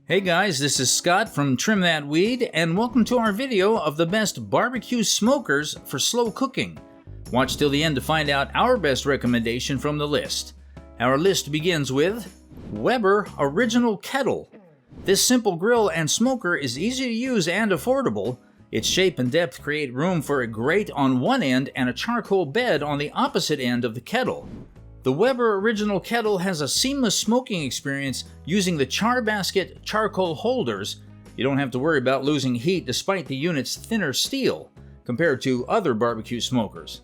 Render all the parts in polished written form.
Hey guys, this is Scott from Trim That Weed, and welcome to our video of the best barbecue smokers for slow cooking. Watch till the end to find out our best recommendation from the list. Our list begins with Weber Original Kettle. This simple grill and smoker is easy to use and affordable. Its shape and depth create room for a grate on one end and a charcoal bed on the opposite end of the kettle. The Weber Original Kettle has a seamless smoking experience using the char basket charcoal holders. You don't have to worry about losing heat despite the unit's thinner steel compared to other barbecue smokers.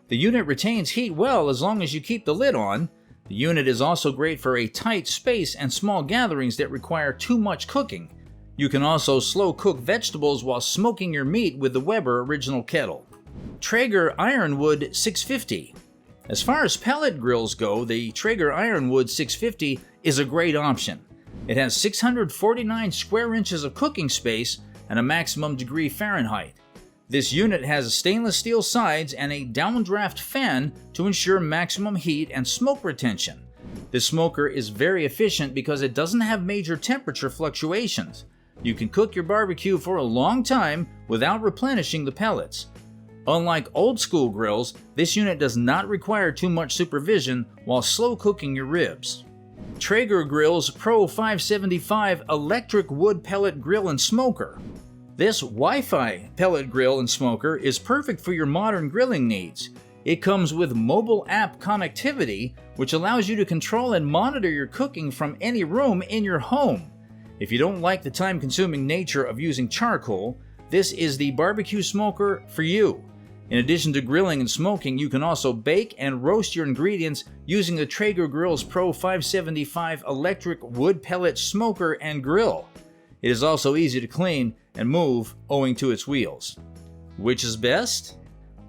The unit retains heat well as long as you keep the lid on. The unit is also great for a tight space and small gatherings that require too much cooking. You can also slow cook vegetables while smoking your meat with the Weber Original Kettle. Traeger Ironwood 650. As far as pellet grills go, the Traeger Ironwood 650 is a great option. It has 649 square inches of cooking space and a maximum degree Fahrenheit. This unit has stainless steel sides and a downdraft fan to ensure maximum heat and smoke retention. This smoker is very efficient because it doesn't have major temperature fluctuations. You can cook your barbecue for a long time without replenishing the pellets. Unlike old school grills, this unit does not require too much supervision while slow cooking your ribs. Traeger Grills Pro 575 Electric Wood Pellet Grill and Smoker. This Wi-Fi pellet grill and smoker is perfect for your modern grilling needs. It comes with mobile app connectivity, which allows you to control and monitor your cooking from any room in your home. If you don't like the time-consuming nature of using charcoal, this is the barbecue smoker for you. In addition to grilling and smoking, you can also bake and roast your ingredients using the Traeger Grills Pro 575 Electric Wood Pellet Smoker and Grill. It is also easy to clean and move owing to its wheels. Which is best?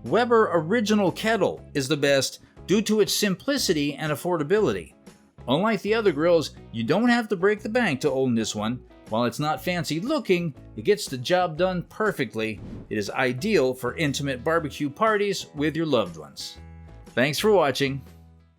Weber Original Kettle is the best due to its simplicity and affordability. Unlike the other grills, you don't have to break the bank to own this one. While it's not fancy looking, it gets the job done perfectly. It is ideal for intimate barbecue parties with your loved ones. Thanks for watching.